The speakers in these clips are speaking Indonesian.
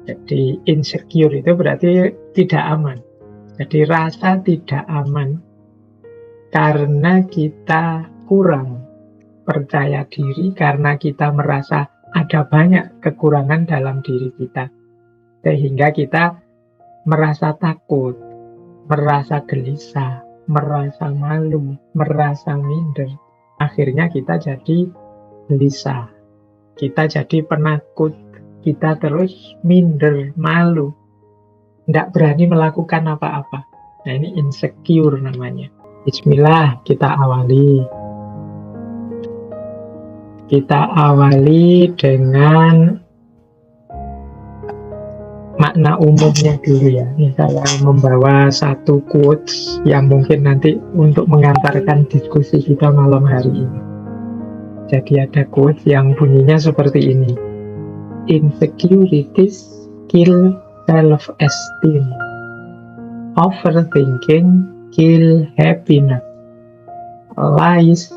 Jadi insecure itu berarti tidak aman. Jadi rasa tidak aman karena kita kurang percaya diri, karena kita merasa ada banyak kekurangan dalam diri kita. Sehingga kita merasa takut, merasa gelisah, merasa malu, merasa minder. Akhirnya kita jadi gelisah, kita jadi penakut, kita terus minder, malu, tidak berani melakukan apa-apa. Nah, ini insecure namanya. Bismillah, kita awali. Kita awali dengan makna umumnya dulu ya. Ini saya membawa satu quotes yang mungkin nanti untuk mengantarkan diskusi kita malam hari ini. Jadi ada quotes yang bunyinya seperti ini. Insecurities kill self-esteem. Overthinking kill happiness. Lies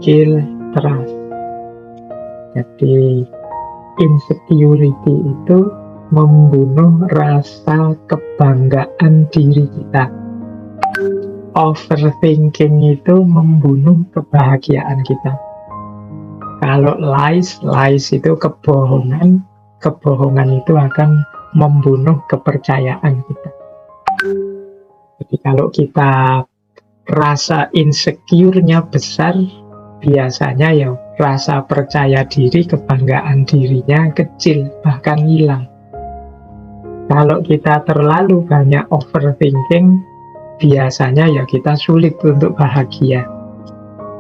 kill trust. Jadi insecurity itu membunuh rasa kebanggaan diri kita. Overthinking itu membunuh kebahagiaan kita. Kalau lies itu kebohongan, kebohongan itu akan membunuh kepercayaan kita. Jadi kalau kita rasa insecure-nya besar, biasanya ya rasa percaya diri, kebanggaan dirinya kecil, bahkan hilang. Kalau kita terlalu banyak overthinking, biasanya ya kita sulit untuk bahagia.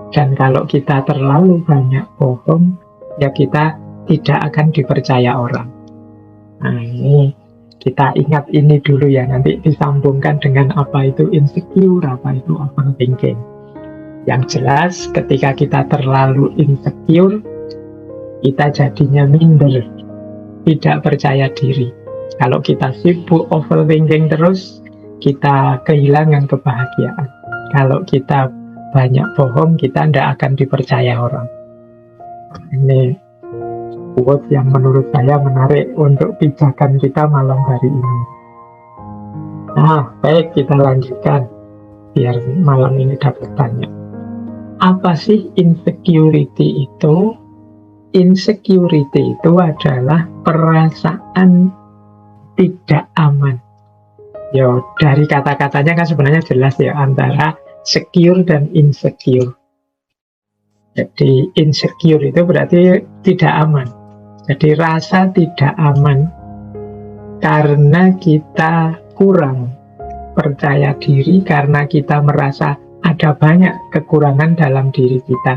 Dan kalau kita terlalu banyak bohong, ya kita tidak akan dipercaya orang. Nah, ini kita ingat ini dulu ya, nanti disambungkan dengan apa itu insecure, apa itu overthinking. Yang jelas, ketika kita terlalu insecure, kita jadinya minder, tidak percaya diri. Kalau kita sibuk overthinking terus, kita kehilangan kebahagiaan. Kalau kita banyak bohong, kita tidak akan dipercaya orang. Ini quote yang menurut saya menarik untuk pijakan kita malam hari ini. Nah, baik, kita lanjutkan biar malam ini dapat tanya. Apa sih insecurity itu? Insecurity itu adalah perasaan tidak aman. Ya, dari kata-katanya kan sebenarnya jelas ya, antara secure dan insecure. Jadi insecure itu berarti tidak aman. Jadi rasa tidak aman karena kita kurang percaya diri, karena kita merasa ada banyak kekurangan dalam diri kita.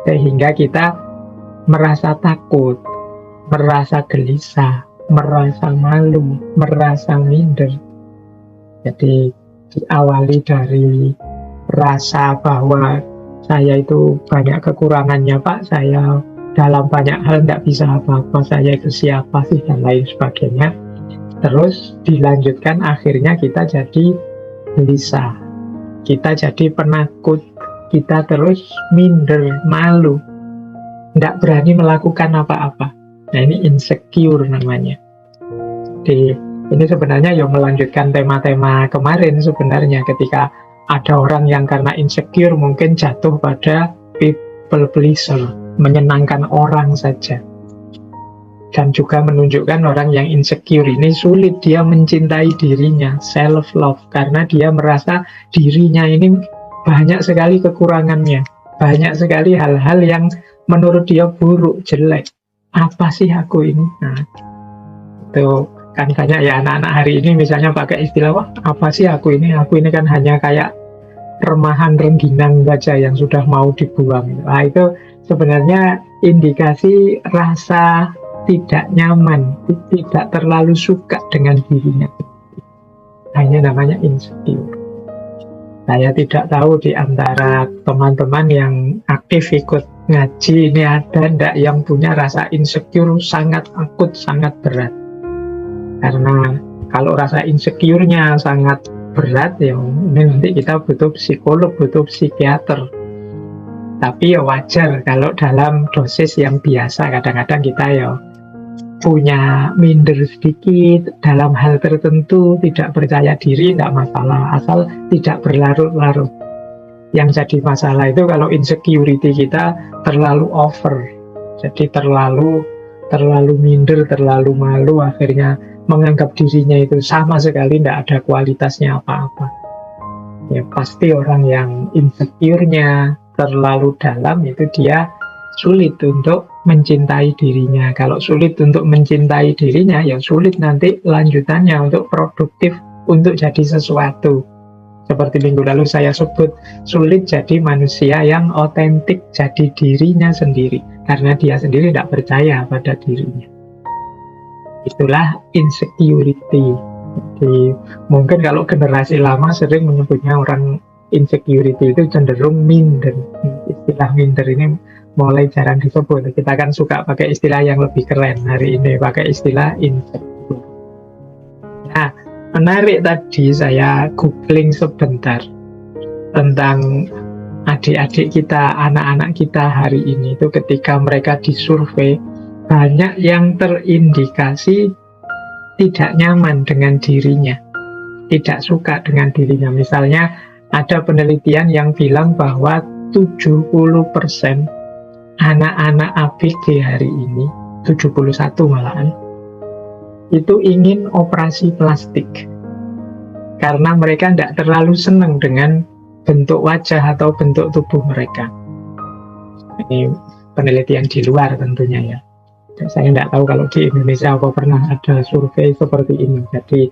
Sehingga kita merasa takut, merasa gelisah, merasa malu, merasa minder. Jadi diawali dari rasa bahwa saya itu banyak kekurangannya Pak, saya dalam banyak hal tidak bisa apa-apa, saya itu siapa sih, dan lain sebagainya. Terus dilanjutkan, akhirnya kita jadi gelisah, kita jadi penakut, kita terus minder, malu, tidak berani melakukan apa-apa. Nah, ini insecure namanya. Jadi ini sebenarnya yang melanjutkan tema-tema kemarin sebenarnya, ketika ada orang yang karena insecure mungkin jatuh pada people pleaser, menyenangkan orang saja. Dan juga menunjukkan orang yang insecure ini sulit dia mencintai dirinya, self-love, karena dia merasa dirinya ini banyak sekali kekurangannya, banyak sekali hal-hal yang menurut dia buruk, jelek. Apa sih aku ini? Nah, itu kan banyak ya anak-anak hari ini misalnya pakai istilah, wah apa sih aku ini kan hanya kayak remahan rengginang saja yang sudah mau dibuang. Nah, itu sebenarnya indikasi rasa tidak nyaman, tidak terlalu suka dengan dirinya. Hanya namanya insecure. Saya tidak tahu di antara teman-teman yang aktif ikut ngaji ini ada ndak yang punya rasa insecure sangat akut, sangat berat. Karena kalau rasa insecure-nya sangat berat, ya ini nanti kita butuh psikolog, butuh psikiater. Tapi ya wajar kalau dalam dosis yang biasa, kadang-kadang kita ya punya minder sedikit dalam hal tertentu, tidak percaya diri, tidak masalah, asal tidak berlarut-larut. Yang jadi masalah itu kalau insecurity kita terlalu over, jadi terlalu minder, terlalu malu, akhirnya menganggap dirinya itu sama sekali tidak ada kualitasnya apa-apa. Ya pasti orang yang insecure-nya terlalu dalam itu dia sulit untuk mencintai dirinya. Kalau sulit untuk mencintai dirinya, ya sulit nanti lanjutannya untuk produktif, untuk jadi sesuatu. Seperti minggu lalu saya sebut, sulit jadi manusia yang otentik, jadi dirinya sendiri, karena dia sendiri tidak percaya pada dirinya. Itulah insecurity. Jadi mungkin kalau generasi lama sering menyebutnya orang insecurity itu cenderung minder. Istilah minder ini mulai jarang disebut. Kita kan suka pakai istilah yang lebih keren. Hari ini pakai istilah insecure. Nah, menarik tadi saya googling sebentar tentang adik-adik kita, anak-anak kita hari ini itu ketika mereka disurvei, banyak yang terindikasi tidak nyaman dengan dirinya, tidak suka dengan dirinya. Misalnya ada penelitian yang bilang bahwa 70% anak-anak ABG hari ini, 71 malahan, itu ingin operasi plastik karena mereka tidak terlalu senang dengan bentuk wajah atau bentuk tubuh mereka. Ini penelitian di luar tentunya ya. Saya tidak tahu kalau di Indonesia apa pernah ada survei seperti ini. Jadi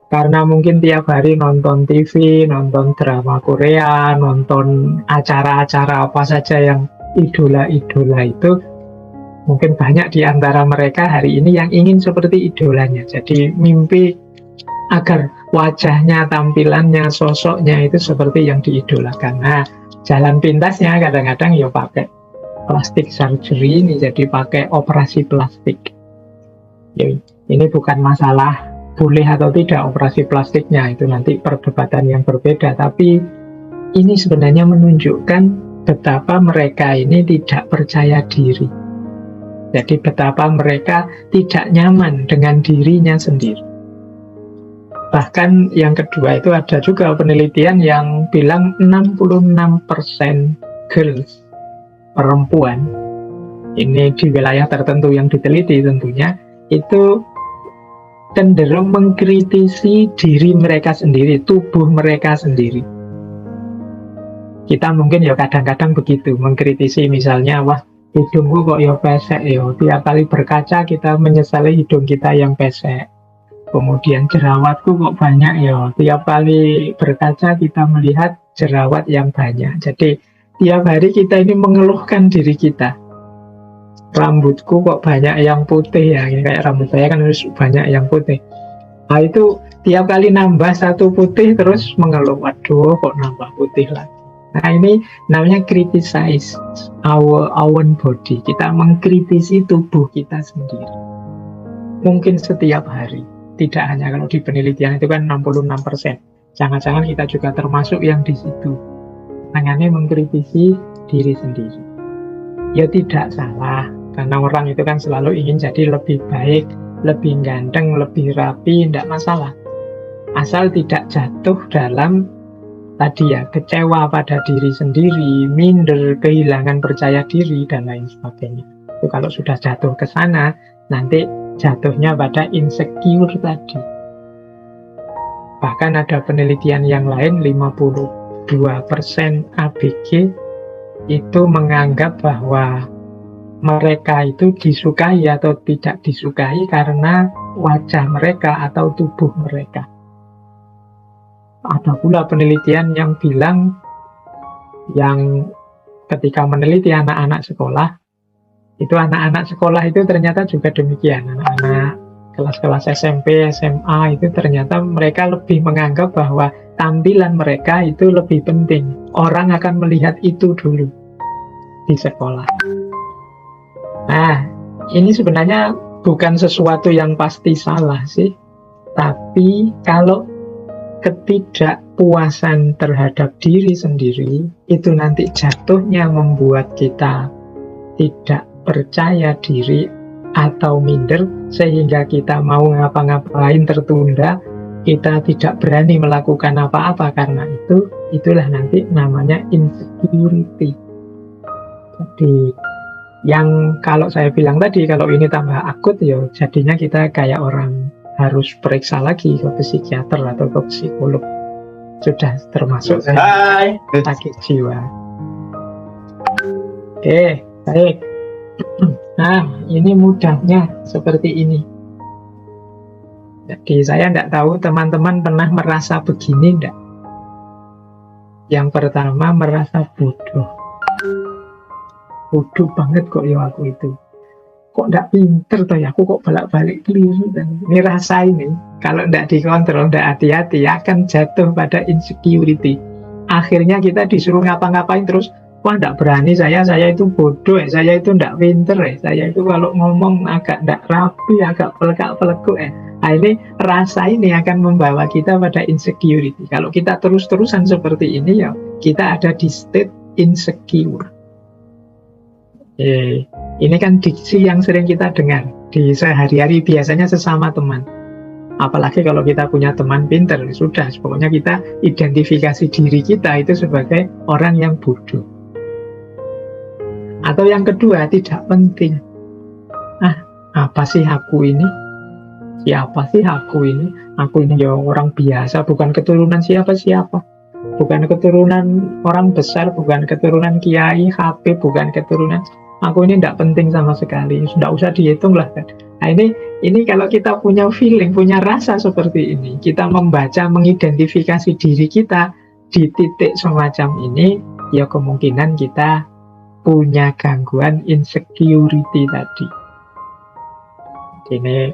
karena mungkin tiap hari nonton TV, nonton drama Korea, nonton acara-acara apa saja yang idola-idola itu, mungkin banyak di antara mereka hari ini yang ingin seperti idolanya. Jadi mimpi agar wajahnya, tampilannya, sosoknya itu seperti yang diidolakan. Nah, jalan pintasnya kadang-kadang ya pakai plastik surgery ini, jadi pakai operasi plastik. Ya, ini bukan masalah boleh atau tidak operasi plastiknya, itu nanti perdebatan yang berbeda, tapi ini sebenarnya menunjukkan betapa mereka ini tidak percaya diri. Jadi betapa mereka tidak nyaman dengan dirinya sendiri. Bahkan yang kedua itu ada juga penelitian yang bilang 66% girls, perempuan, ini di wilayah tertentu yang diteliti tentunya, itu cenderung mengkritisi diri mereka sendiri, tubuh mereka sendiri. Kita mungkin ya kadang-kadang begitu, mengkritisi misalnya, wah hidungku kok ya pesek ya, tiap kali berkaca kita menyesali hidung kita yang pesek. Kemudian jerawatku kok banyak ya, tiap kali berkaca kita melihat jerawat yang banyak. Jadi tiap hari kita ini mengeluhkan diri kita. Rambutku kok banyak yang putih ya, kayak rambut saya kan harus banyak yang putih. Nah itu tiap kali nambah satu putih terus mengeluh, waduh kok nambah putih lagi. Nah ini namanya criticize our own body. Kita mengkritisi tubuh kita sendiri. Mungkin setiap hari. Tidak hanya kalau di penelitian itu kan 66%. Jangan-jangan kita juga termasuk yang di situ. Tangannya mengkritisi diri sendiri. Ya tidak salah, karena orang itu kan selalu ingin jadi lebih baik, lebih ganteng, lebih rapi, tidak masalah. Asal tidak jatuh dalam tadi ya, kecewa pada diri sendiri, minder, kehilangan percaya diri, dan lain sebagainya. Itu kalau sudah jatuh ke sana, nanti jatuhnya pada insecure tadi. Bahkan ada penelitian yang lain, 52% ABG itu menganggap bahwa mereka itu disukai atau tidak disukai karena wajah mereka atau tubuh mereka. Ada pula penelitian yang bilang, yang ketika meneliti anak-anak sekolah, itu anak-anak sekolah itu ternyata juga demikian. Anak-anak kelas-kelas SMP, SMA itu ternyata mereka lebih menganggap bahwa tampilan mereka itu lebih penting. Orang akan melihat itu dulu di sekolah. Nah, ini sebenarnya bukan sesuatu yang pasti salah sih. Tapi kalau ketidakpuasan terhadap diri sendiri itu nanti jatuhnya membuat kita tidak percaya diri atau minder, sehingga kita mau ngapa-ngapain tertunda, kita tidak berani melakukan apa-apa karena itulah nanti namanya insecurity. Jadi yang kalau saya bilang tadi, kalau ini tambah akut ya jadinya kita kayak orang harus periksa lagi ke psikiater atau ke psikolog. Sudah termasuk sakit jiwa. Oke, baik. Nah, ini mudahnya seperti ini. Jadi saya tidak tahu teman-teman pernah merasa begini enggak? Yang pertama merasa bodoh. Bodoh banget kok ya aku itu. Kok enggak pinter toh ya, aku kok bolak-balik keliru. Dan ini rasa ini, kalau enggak dikontrol, enggak hati-hati, akan jatuh pada insecurity. Akhirnya kita disuruh ngapa-ngapain terus, wah enggak berani saya itu bodoh ya, saya itu enggak pinter ya, saya itu kalau ngomong agak enggak rapi, agak pelekak-pelekuk ya. Nah, ini rasa ini akan membawa kita pada insecurity. Kalau kita terus-terusan seperti ini ya, kita ada di state insecure. Ini kan diksi yang sering kita dengar di sehari-hari, biasanya sesama teman. Apalagi kalau kita punya teman pinter, sudah, pokoknya kita identifikasi diri kita itu sebagai orang yang bodoh. Atau yang kedua, tidak penting. Apa sih aku ini? Siapa sih aku ini? Aku ini ya orang biasa, bukan keturunan siapa-siapa. Bukan keturunan orang besar, bukan keturunan kiai, HP, bukan keturunan. Aku ini tidak penting sama sekali, tidak usah dihitung lah kan. Nah ini kalau kita punya feeling, punya rasa seperti ini, kita membaca, mengidentifikasi diri kita di titik semacam ini, ya kemungkinan kita punya gangguan insecurity tadi. Ini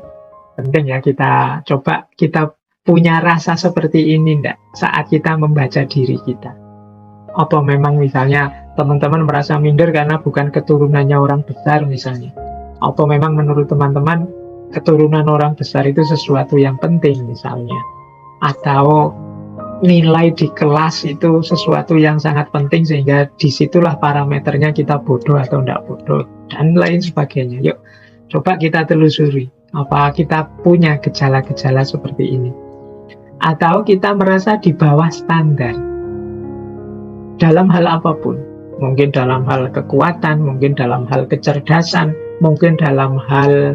penting ya, kita coba kita punya rasa seperti ini enggak saat kita membaca diri kita. Apa memang misalnya teman-teman merasa minder karena bukan keturunannya orang besar misalnya? Apa memang menurut teman-teman keturunan orang besar itu sesuatu yang penting misalnya? Atau nilai di kelas itu sesuatu yang sangat penting sehingga disitulah parameternya kita bodoh atau tidak bodoh dan lain sebagainya. Yuk coba kita telusuri, apa kita punya gejala-gejala seperti ini? Atau kita merasa di bawah standar dalam hal apapun, mungkin dalam hal kekuatan, mungkin dalam hal kecerdasan, mungkin dalam hal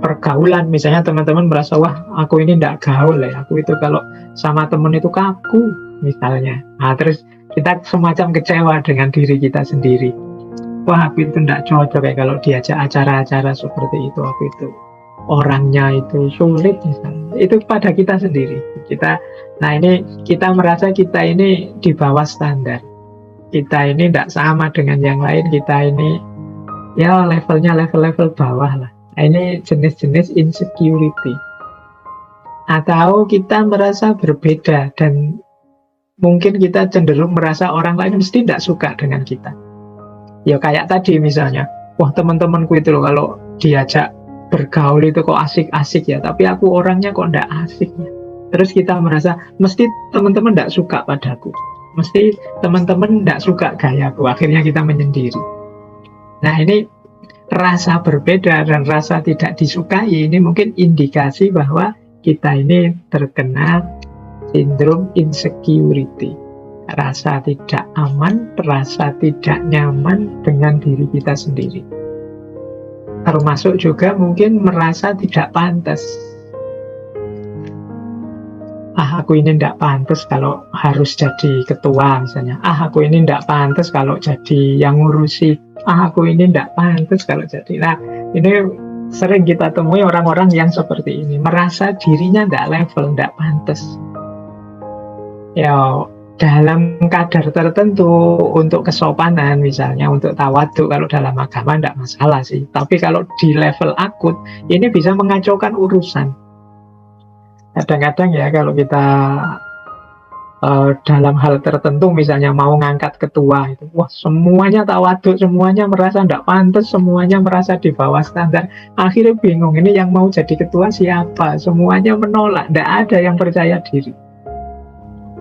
pergaulan. Misalnya teman-teman merasa, wah aku ini tidak gaul ya, aku itu kalau sama teman itu kaku misalnya. Nah terus kita semacam kecewa dengan diri kita sendiri. Wah aku itu tidak cocok ya kalau diajak acara-acara seperti itu, aku itu orangnya itu sulit misalnya. Itu pada kita sendiri. Nah ini kita merasa kita ini di bawah standar, kita ini tidak sama dengan yang lain, kita ini ya levelnya level bawah lah. Nah, ini jenis-jenis insecurity. Atau kita merasa berbeda dan mungkin kita cenderung merasa orang lain mesti tidak suka dengan kita. Ya kayak tadi misalnya, wah teman-temanku itu loh kalau diajak bergaul itu kok asik-asik ya, tapi aku orangnya kok tidak asik ya. Terus kita merasa mesti teman-teman tidak suka padaku, mesti teman-teman tidak suka gayaku, akhirnya kita menyendiri. Nah ini rasa berbeda dan rasa tidak disukai ini mungkin indikasi bahwa kita ini terkena sindrom insecurity, rasa tidak aman, rasa tidak nyaman dengan diri kita sendiri. Termasuk juga mungkin merasa tidak pantas. Aku ini tidak pantas kalau harus jadi ketua misalnya. Aku ini tidak pantas kalau jadi yang ngurusi. Aku ini tidak pantas kalau jadi. Nah, ini sering kita temui orang-orang yang seperti ini, merasa dirinya tidak level, tidak pantas. Ya, dalam kadar tertentu untuk kesopanan misalnya, untuk tawadhu kalau dalam agama tidak masalah sih. Tapi kalau di level akut, ini bisa mengacaukan urusan. Kadang-kadang ya kalau kita dalam hal tertentu misalnya mau ngangkat ketua itu, wah semuanya tawadhu, semuanya merasa tidak pantas, semuanya merasa di bawah standar. Akhirnya bingung, ini yang mau jadi ketua siapa? Semuanya menolak, tidak ada yang percaya diri.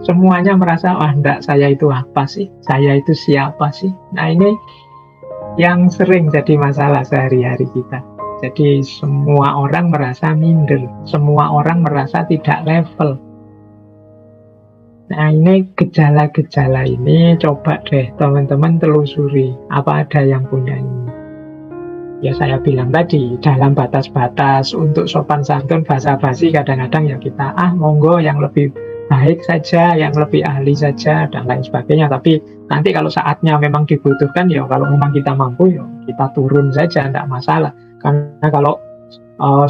Semuanya merasa, wah enggak, saya itu apa sih? Saya itu siapa sih? Nah ini yang sering jadi masalah sehari-hari kita. Jadi semua orang merasa minder, semua orang merasa tidak level. Nah, ini gejala-gejala ini coba deh teman-teman telusuri, apa ada yang punya ini. Ya saya bilang tadi, dalam batas-batas untuk sopan santun basa-basi kadang-kadang ya kita monggo yang lebih baik saja, yang lebih ahli saja dan lain sebagainya. Tapi nanti kalau saatnya memang dibutuhkan ya kalau memang kita mampu ya kita turun saja, tidak masalah. Karena kalau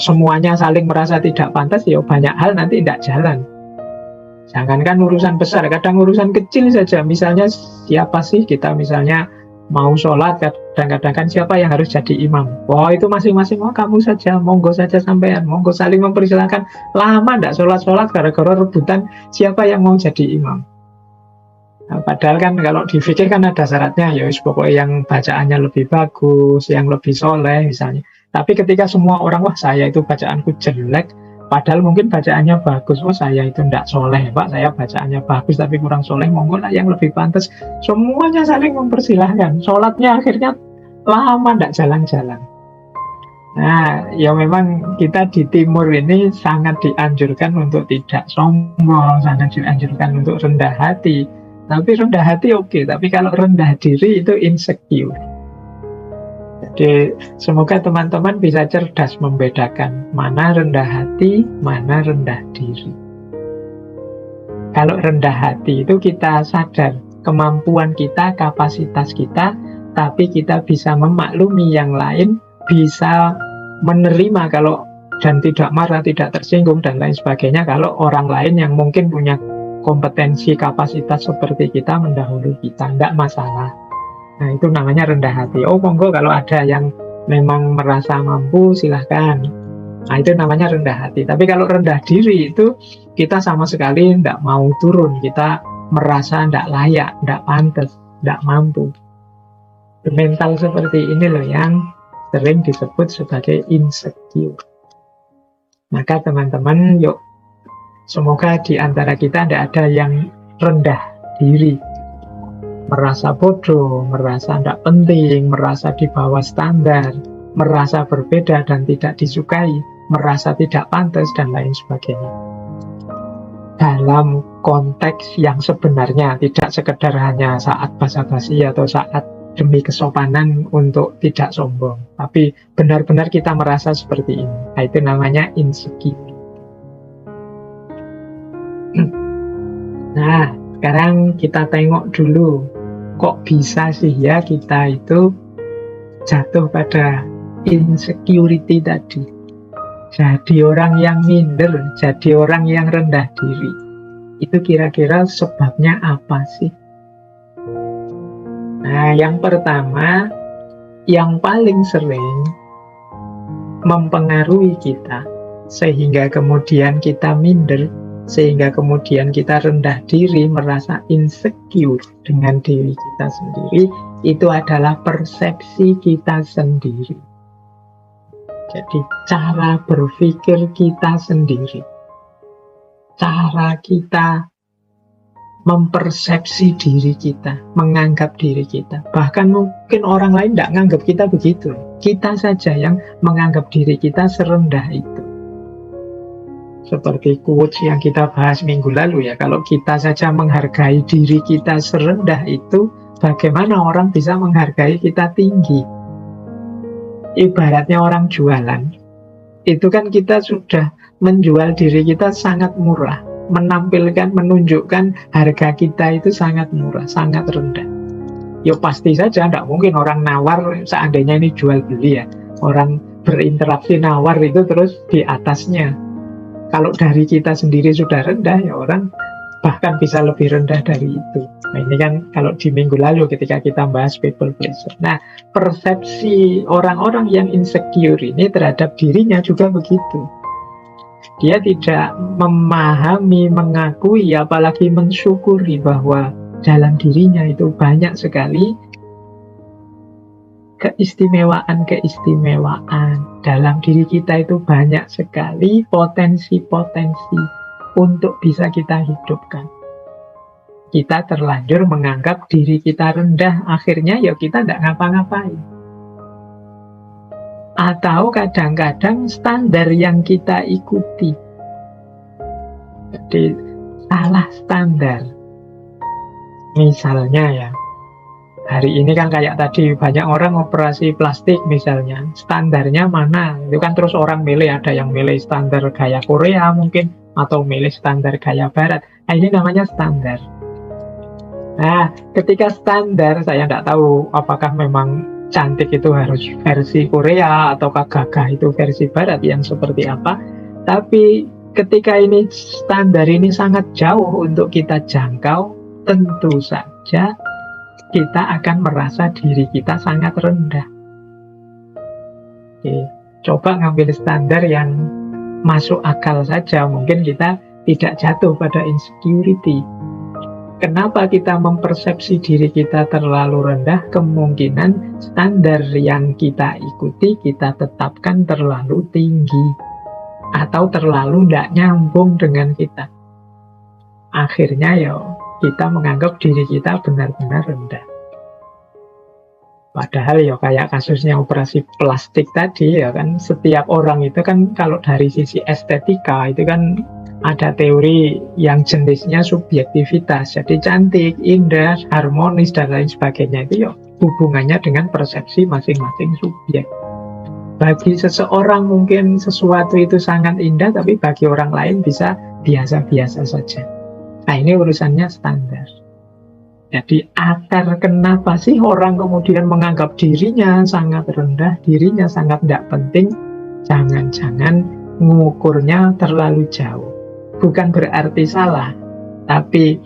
semuanya saling merasa tidak pantas ya banyak hal nanti tidak jalan. Jangankan urusan besar, kadang urusan kecil saja. Misalnya siapa sih kita misalnya mau sholat, kadang-kadang kan siapa yang harus jadi imam. Wah itu masing-masing, kamu saja, monggo saja sampean, monggo saling mempersilahkan. Lama ndak sholat-sholat gara-gara rebutan siapa yang mau jadi imam. Nah, padahal kan kalau dipikir kan ada syaratnya, ya pokoknya yang bacaannya lebih bagus, yang lebih soleh misalnya. Tapi ketika semua orang, wah saya itu bacaanku jelek, padahal mungkin bacaannya bagus, oh saya itu tidak soleh Pak, saya bacaannya bagus tapi kurang soleh, monggo lah yang lebih pantas. Semuanya saling mempersilahkan, sholatnya akhirnya lama tidak jalan-jalan. Nah, ya memang kita di timur ini sangat dianjurkan untuk tidak sombong, sangat dianjurkan untuk rendah hati. Tapi rendah hati oke, tapi kalau rendah diri itu insecure. Jadi semoga teman-teman bisa cerdas membedakan mana rendah hati, mana rendah diri. Kalau rendah hati itu kita sadar kemampuan kita, kapasitas kita, tapi kita bisa memaklumi yang lain, bisa menerima kalau dan tidak marah, tidak tersinggung dan lain sebagainya kalau orang lain yang mungkin punya kompetensi, kapasitas seperti kita mendahului kita, tidak masalah. Nah itu namanya rendah hati. Oh monggo kalau ada yang memang merasa mampu silahkan. Nah itu namanya rendah hati. Tapi kalau rendah diri itu kita sama sekali tidak mau turun. Kita merasa tidak layak, tidak pantas, tidak mampu. Mental seperti ini loh yang sering disebut sebagai insecure. Maka teman-teman yuk, semoga di antara kita tidak ada yang rendah diri, merasa bodoh, merasa tidak penting, merasa di bawah standar, merasa berbeda dan tidak disukai, merasa tidak pantas, dan lain sebagainya. Dalam konteks yang sebenarnya, tidak sekedar hanya saat basa-basi atau saat demi kesopanan untuk tidak sombong, tapi benar-benar kita merasa seperti ini. Nah, itu namanya insecure. Nah, sekarang kita tengok dulu kok bisa sih ya kita itu jatuh pada insecurity tadi. Jadi orang yang minder, jadi orang yang rendah diri. Itu kira-kira sebabnya apa sih? Nah, yang pertama, yang paling sering mempengaruhi kita sehingga kemudian kita minder, sehingga kemudian kita rendah diri, merasa insecure dengan diri kita sendiri, itu adalah persepsi kita sendiri. Jadi cara berpikir kita sendiri, cara kita mempersepsi diri kita, menganggap diri kita. Bahkan mungkin orang lain tidak menganggap kita begitu, kita saja yang menganggap diri kita serendah itu. Seperti quotes yang kita bahas minggu lalu ya, kalau kita saja menghargai diri kita serendah itu, bagaimana orang bisa menghargai kita tinggi? Ibaratnya orang jualan, itu kan kita sudah menjual diri kita sangat murah, menampilkan, menunjukkan harga kita itu sangat murah, sangat rendah. Ya pasti saja, tidak mungkin orang nawar, seandainya ini jual beli ya, orang berinteraksi nawar itu terus di atasnya. Kalau dari kita sendiri sudah rendah, ya orang bahkan bisa lebih rendah dari itu. Nah ini kan kalau di minggu lalu ketika kita bahas people pleaser. Nah persepsi orang-orang yang insecure ini terhadap dirinya juga begitu. Dia tidak memahami, mengakui, apalagi mensyukuri bahwa dalam dirinya itu banyak sekali keistimewaan-keistimewaan. Dalam diri kita itu banyak sekali potensi-potensi untuk bisa kita hidupkan. Kita terlanjur menganggap diri kita rendah, akhirnya ya kita tidak ngapa-ngapain. Atau kadang-kadang standar yang kita ikuti. Jadi salah standar. Misalnya ya, hari ini kan kayak tadi banyak orang operasi plastik misalnya. Standarnya mana? Itu kan terus orang milih, ada yang milih standar gaya Korea mungkin, atau milih standar gaya Barat. Nah, ini namanya standar. Nah, ketika standar, saya tidak tahu apakah memang cantik itu harus versi Korea ataukah gagah itu versi Barat yang seperti apa. Tapi ketika ini standar ini sangat jauh untuk kita jangkau, tentu saja kita akan merasa diri kita sangat rendah. Oke, coba ngambil standar yang masuk akal saja, mungkin kita tidak jatuh pada insecurity. Kenapa kita mempersepsi diri kita terlalu rendah? Kemungkinan standar yang kita ikuti, kita tetapkan terlalu tinggi atau terlalu tidak nyambung dengan kita. Akhirnya ya kita menganggap diri kita benar-benar rendah. Padahal ya kayak kasusnya operasi plastik tadi ya kan, setiap orang itu kan kalau dari sisi estetika itu kan ada teori yang jenisnya subjektivitas. Jadi cantik, indah, harmonis, dan lain sebagainya itu ya hubungannya dengan persepsi masing-masing subjek. Bagi seseorang mungkin sesuatu itu sangat indah, tapi bagi orang lain bisa biasa-biasa saja. Nah, ini urusannya standar. Jadi akar kenapa sih orang kemudian menganggap dirinya sangat rendah, dirinya sangat tidak penting, jangan-jangan mengukurnya terlalu jauh. Bukan berarti salah, tapi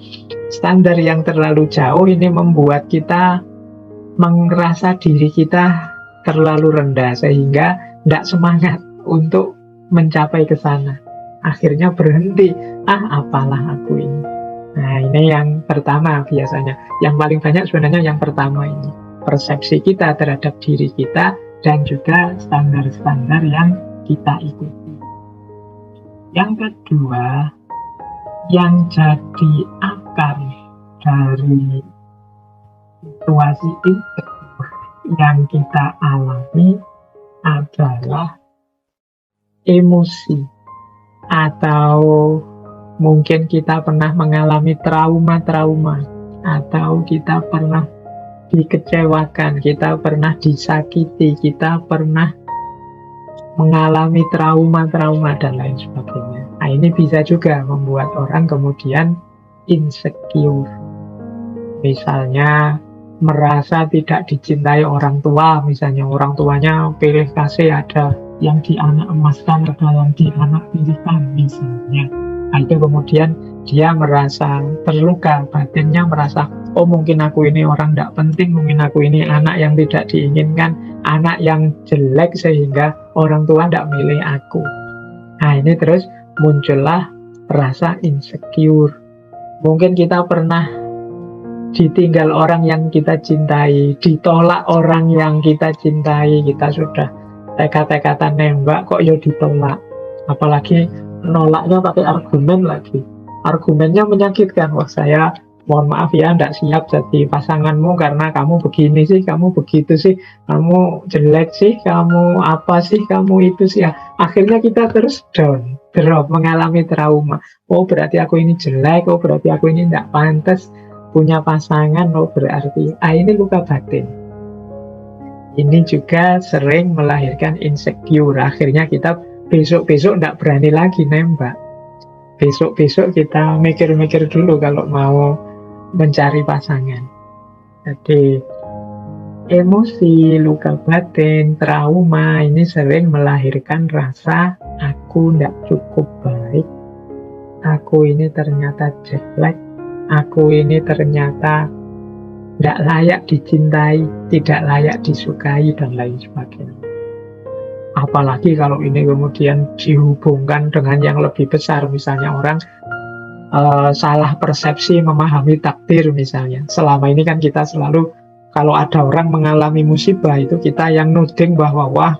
standar yang terlalu jauh ini membuat kita merasa diri kita terlalu rendah, sehingga tidak semangat untuk mencapai ke sana. Akhirnya berhenti, apalah aku ini. Nah, ini yang pertama biasanya. Yang paling banyak sebenarnya yang pertama ini. Persepsi kita terhadap diri kita dan juga standar-standar yang kita ikuti. Yang kedua, yang jadi akar dari situasi insecure yang kita alami adalah emosi, atau mungkin kita pernah mengalami trauma-trauma, atau kita pernah dikecewakan, kita pernah disakiti, kita pernah mengalami trauma-trauma dan lain sebagainya. Nah, ini bisa juga membuat orang kemudian insecure. Misalnya merasa tidak dicintai orang tua, misalnya orang tuanya pilih kasih, ada yang dianak emaskan, ada yang dianak pilihkan misalnya. Nah, itu kemudian dia merasa terluka, batinnya merasa, oh mungkin aku ini orang tidak penting, mungkin aku ini anak yang tidak diinginkan, anak yang jelek sehingga orang tua tidak milih aku. Nah, ini terus muncullah rasa insecure. Mungkin kita pernah ditinggal orang yang kita cintai, ditolak orang yang kita cintai, kita sudah tekad-tekadan nembak kok ya ditolak. Apalagi nolaknya pakai argumen lagi. Argumennya menyakitkan. Wah, saya mohon maaf ya, tidak siap jadi pasanganmu karena kamu begini sih, kamu begitu sih, kamu jelek sih, kamu apa sih, kamu itu sih. Akhirnya kita terus down, drop, mengalami trauma. Oh, berarti aku ini jelek, oh berarti aku ini tidak pantas punya pasangan, oh berarti ini luka batin. Ini juga sering melahirkan insecure. Akhirnya kita besok-besok tidak berani lagi nembak. Besok-besok kita mikir-mikir dulu kalau mau mencari pasangan. Jadi emosi, luka batin, trauma ini sering melahirkan rasa aku tidak cukup baik, aku ini ternyata jelek, aku ini ternyata tidak layak dicintai, tidak layak disukai, dan lain sebagainya. Apalagi kalau ini kemudian dihubungkan dengan yang lebih besar, misalnya orang salah persepsi memahami takdir misalnya. Selama ini kan kita selalu, kalau ada orang mengalami musibah itu kita yang nuding bahwa wah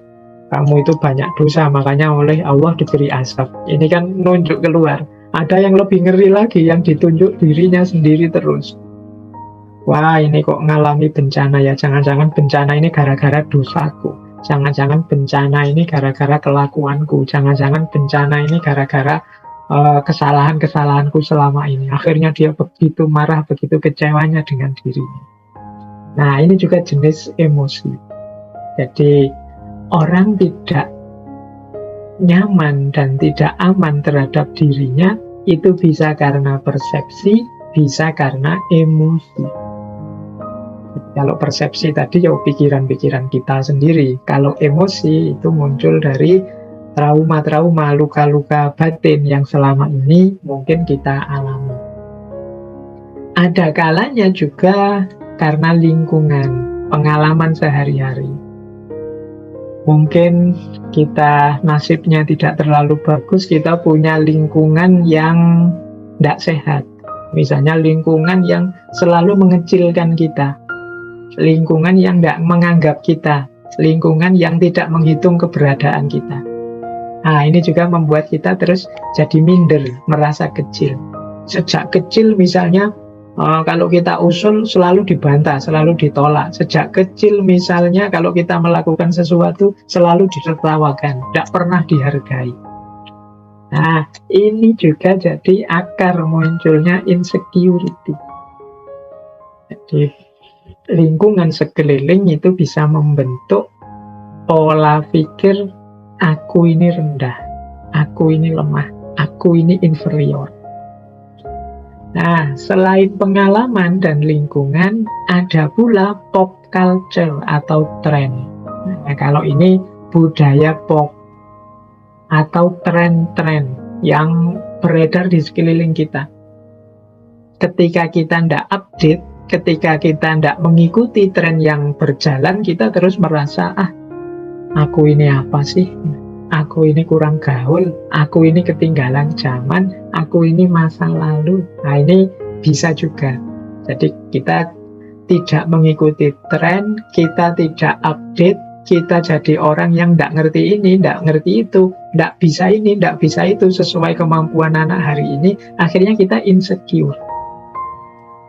kamu itu banyak dosa, makanya oleh Allah diberi azab. Ini kan nunjuk keluar. Ada yang lebih ngeri lagi, yang ditunjuk dirinya sendiri terus. Wah ini kok ngalami bencana ya, jangan-jangan bencana ini gara-gara dosaku. Jangan-jangan bencana ini gara-gara kelakuanku, jangan-jangan bencana ini gara-gara kesalahan-kesalahanku selama ini. Akhirnya dia begitu marah, begitu kecewanya dengan dirinya. Nah, ini juga jenis emosi. Jadi, orang tidak nyaman dan tidak aman terhadap dirinya, itu bisa karena persepsi, bisa karena emosi. Kalau persepsi tadi ya pikiran-pikiran kita sendiri. Kalau emosi itu muncul dari trauma-trauma, luka-luka batin yang selama ini mungkin kita alami. Ada kalanya juga karena lingkungan, pengalaman sehari-hari. Mungkin kita nasibnya tidak terlalu bagus, kita punya lingkungan yang tidak sehat. Misalnya lingkungan yang selalu mengecilkan kita, lingkungan yang tidak menganggap kita, lingkungan yang tidak menghitung keberadaan kita. Nah, ini juga membuat kita terus jadi minder, merasa kecil. Sejak kecil misalnya, kalau kita usul selalu dibantah, selalu ditolak. Sejak kecil misalnya kalau kita melakukan sesuatu selalu ditertawakan, tidak pernah dihargai. Nah, ini juga jadi akar munculnya insecurity. Jadi lingkungan sekeliling itu bisa membentuk pola pikir aku ini rendah, aku ini lemah, aku ini inferior. Nah, selain pengalaman dan lingkungan, ada pula pop culture atau tren. Nah, kalau ini budaya pop atau tren-tren yang beredar di sekeliling kita. Ketika kita tidak update, ketika kita tidak mengikuti tren yang berjalan, kita terus merasa, aku ini apa sih? Aku ini kurang gaul, aku ini ketinggalan zaman, aku ini masa lalu. Nah, ini bisa juga. Jadi kita tidak mengikuti tren, kita tidak update, kita jadi orang yang tidak ngerti ini, tidak ngerti itu, tidak bisa ini, tidak bisa itu, sesuai kemampuan anak hari ini. Akhirnya kita insecure.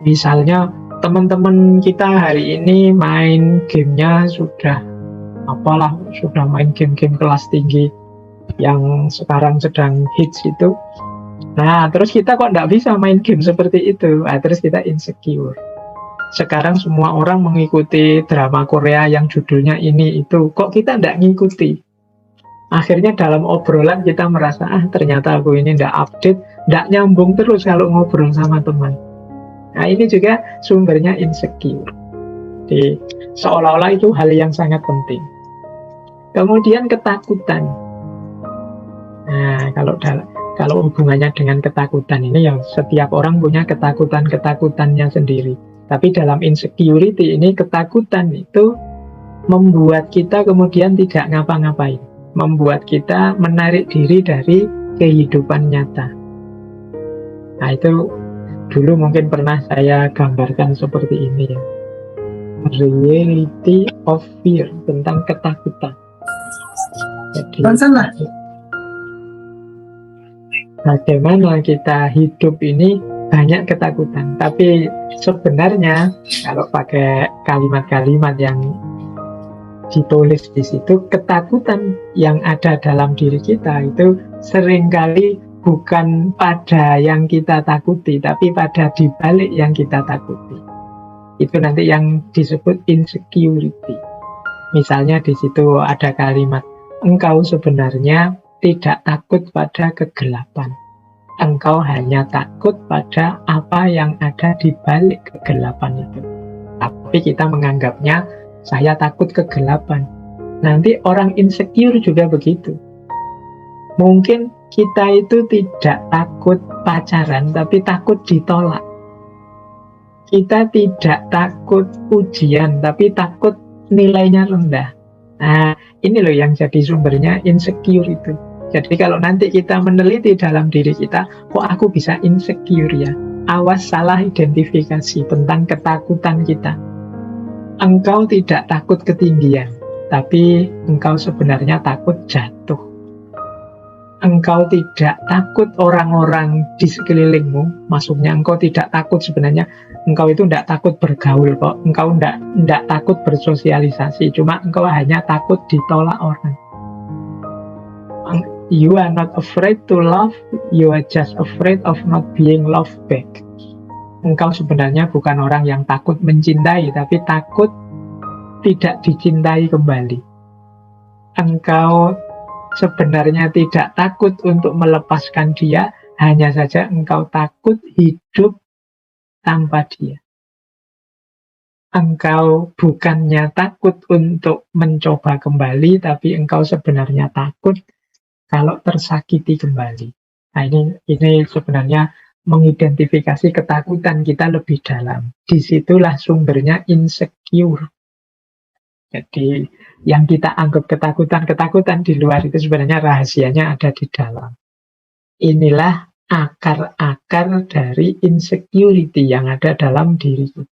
Misalnya teman-teman kita hari ini main gamenya sudah main game-game kelas tinggi yang sekarang sedang hits itu. Nah, terus kita kok tidak bisa main game seperti itu. Nah, terus kita insecure. Sekarang semua orang mengikuti drama Korea yang judulnya ini itu. Kok kita tidak ngikuti? Akhirnya dalam obrolan kita merasa, ternyata aku ini tidak update, tidak nyambung terus kalau ngobrol sama teman. Nah, ini juga sumbernya insecure. Jadi, seolah-olah itu hal yang sangat penting. Kemudian ketakutan. Nah, kalau hubungannya dengan ketakutan ini, ya setiap orang punya ketakutan-ketakutannya sendiri. Tapi dalam insecurity ini, ketakutan itu membuat kita kemudian tidak ngapa-ngapain, membuat kita menarik diri dari kehidupan nyata. Nah, itu dulu mungkin pernah saya gambarkan seperti ini ya. Reality of fear, tentang ketakutan. Jadi, bagaimana kita hidup ini banyak ketakutan, tapi sebenarnya kalau pakai kalimat-kalimat yang ditulis di situ, ketakutan yang ada dalam diri kita itu seringkali bukan pada yang kita takuti, tapi pada dibalik yang kita takuti. Itu nanti yang disebut insecurity. Misalnya di situ ada kalimat, engkau sebenarnya tidak takut pada kegelapan. Engkau hanya takut pada apa yang ada di balik kegelapan itu. Tapi kita menganggapnya, saya takut kegelapan. Nanti orang insecure juga begitu. Mungkin kita itu tidak takut pacaran, tapi takut ditolak. Kita tidak takut ujian, tapi takut nilainya rendah. Nah, ini loh yang jadi sumbernya insecure itu. Jadi kalau nanti kita meneliti dalam diri kita, kok aku bisa insecure ya? Awas salah identifikasi tentang ketakutan kita. Engkau tidak takut ketinggian, tapi engkau sebenarnya takut jatuh. engkau tidak takut orang-orang di sekelilingmu, maksudnya engkau tidak takut sebenarnya, engkau itu tidak takut bergaul kok, engkau tidak takut bersosialisasi, cuma engkau hanya takut ditolak orang. You are not afraid to love, you are just afraid of not being loved back. Engkau sebenarnya bukan orang yang takut mencintai, tapi takut tidak dicintai kembali. Engkau sebenarnya tidak takut untuk melepaskan dia, hanya saja engkau takut hidup tanpa dia. Engkau bukannya takut untuk mencoba kembali, tapi engkau sebenarnya takut kalau tersakiti kembali. Nah, ini sebenarnya mengidentifikasi ketakutan kita lebih dalam. Disitulah sumbernya insecure. Jadi yang kita anggap ketakutan di luar itu sebenarnya rahasianya ada di dalam. Inilah akar-akar dari insecurity yang ada dalam diri kita.